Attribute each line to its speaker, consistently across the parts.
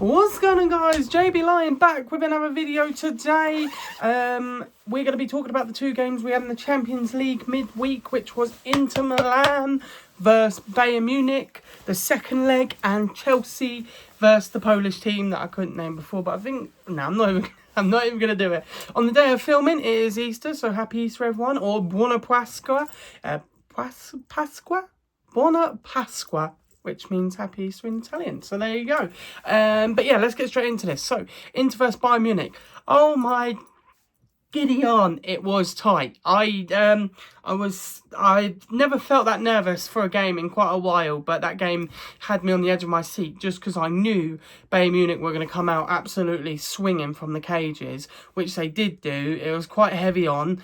Speaker 1: What's going on, guys? JB Lion back with another video today. We're going to be talking about the two games we had in the Champions League midweek, which was Inter Milan versus Bayern Munich, the second leg, and Chelsea versus the Polish team that I couldn't name before. But I think I'm not even going to do it. On the day of filming, it is Easter, so happy Easter, everyone, or Buona Pasqua, Buona Pasqua, which means happy Easter in Italian. So there you go. But yeah, let's get straight into this. So, Inter versus Bayern Munich. Oh my Gideon, it was tight. I never felt that nervous for a game in quite a while, but that game had me on the edge of my seat just because I knew Bayern Munich were going to come out absolutely swinging from the cages, which they did do. It was quite heavy on.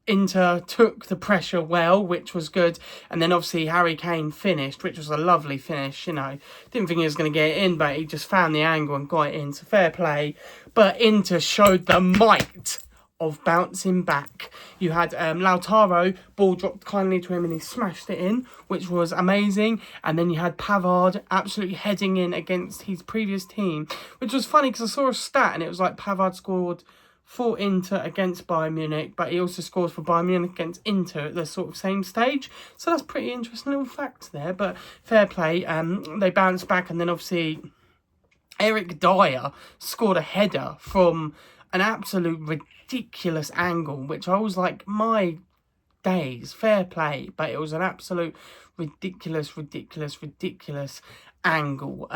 Speaker 1: Inter took the pressure well, which was good, and then obviously Harry Kane finished, which was a lovely finish. Didn't think he was going to get it in, but he just found the angle and got it in, so fair play. But Inter showed the might of bouncing back. You had Lautaro, ball dropped kindly to him and he smashed it in, which was amazing. And then you had Pavard absolutely heading in against his previous team, which was funny because I saw a stat and it was like Pavard scored for Inter against Bayern Munich, but he also scores for Bayern Munich against Inter at the sort of same stage. So that's pretty interesting little facts there, but fair play. They bounced back, and then obviously Eric Dyer scored a header from an absolute ridiculous angle, which I was like, my days, fair play, but it was an absolute ridiculous angle.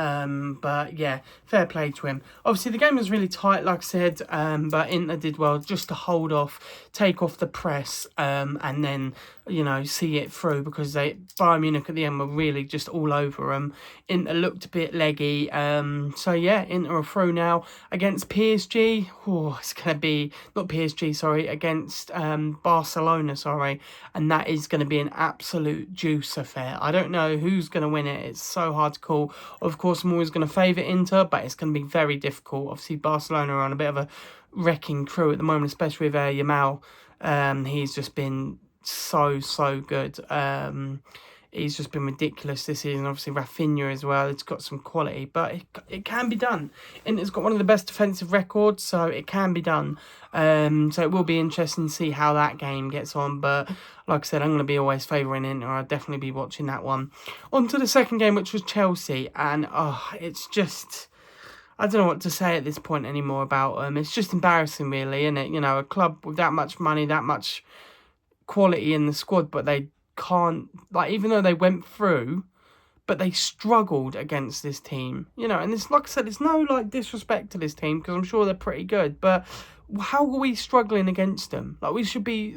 Speaker 1: But yeah, fair play to him. Obviously the game was really tight, like I said, but Inter did well just to hold off, take off the press, and then see it through, because Bayern Munich at the end were really just all over them. Inter looked a bit leggy, so yeah, Inter are through now against PSG. It's gonna be not PSG, sorry, against Barcelona, sorry, and that is going to be an absolute juice affair. I don't know who's going to win it. It's so hard to call. Of course, I'm always going to favour Inter, but it's going to be very difficult. Obviously, Barcelona are on a bit of a wrecking crew at the moment, especially with Yamal. He's just been so good. He's just been ridiculous this season. Obviously, Rafinha as well. It's got some quality, but it can be done. And it's got one of the best defensive records, so it can be done. So it will be interesting to see how that game gets on. But like I said, I'm going to be always favouring Inter. I'll definitely be watching that one. On to the second game, which was Chelsea. And it's just, I don't know what to say at this point anymore about them. It's just embarrassing, really, isn't it? A club with that much money, that much quality in the squad, but they can't, even though they went through, but they struggled against this team, and it's, like I said, it's no disrespect to this team, because I'm sure they're pretty good, but how are we struggling against them? We should be,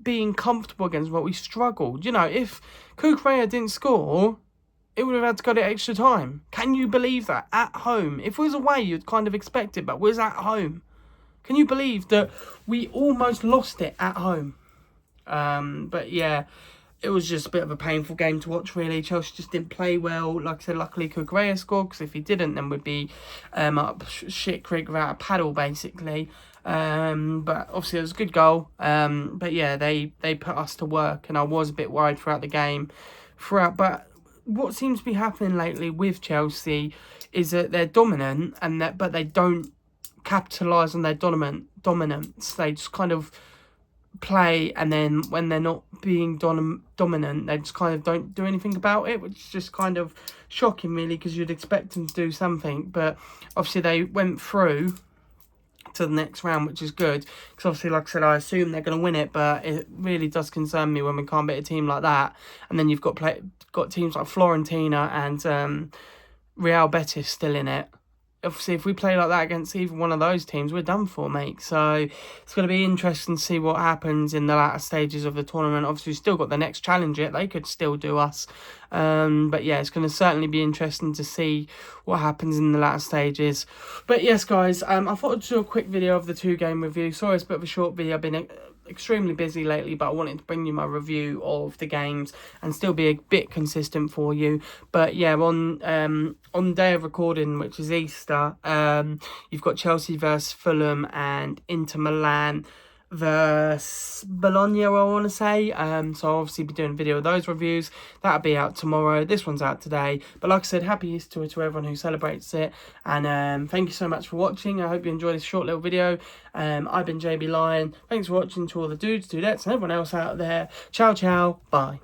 Speaker 1: being comfortable against what we struggled. If Cucurella didn't score, it would have had to go to extra time. Can you believe that? At home. If it was away, you'd kind of expect it, but we're at home. Can you believe that we almost lost it at home? But yeah, it was just a bit of a painful game to watch, really. Chelsea just didn't play well. Like I said, luckily Cucurella scored, because if he didn't, then we'd be up shit creek without a paddle, basically. But obviously it was a good goal. But yeah, they put us to work, and I was a bit worried throughout the game. But what seems to be happening lately with Chelsea is that they're dominant, but they don't capitalise on their dominance. They just kind of play, and then when they're not being dominant, they just kind of don't do anything about it, which is just kind of shocking, really, because you'd expect them to do something. But obviously they went through to the next round, which is good, because obviously, like I said, I assume they're going to win it, but it really does concern me when we can't beat a team like that. And then you've got teams like Fiorentina and Real Betis still in it. Obviously, if we play like that against either one of those teams, we're done for, mate. So it's going to be interesting to see what happens in the latter stages of the tournament. Obviously, we've still got the next challenge yet. They could still do us. But yeah, it's going to certainly be interesting to see what happens in the latter stages. But yes, guys, I thought I'd do a quick video of the two-game review. Sorry, it's a bit of a short video. I've been extremely busy lately, but I wanted to bring you my review of the games and still be a bit consistent for you. But yeah, on the day of recording, which is Easter, you've got Chelsea versus Fulham and Inter Milan versus Bologna, I want to say. So I'll obviously be doing a video of those reviews. That'll be out tomorrow. This one's out today. But like I said, happy Easter to everyone who celebrates it. And thank you so much for watching. I hope you enjoyed this short little video. I've been JB Lion. Thanks for watching to all the dudes, dudettes, and everyone else out there. Ciao, ciao. Bye.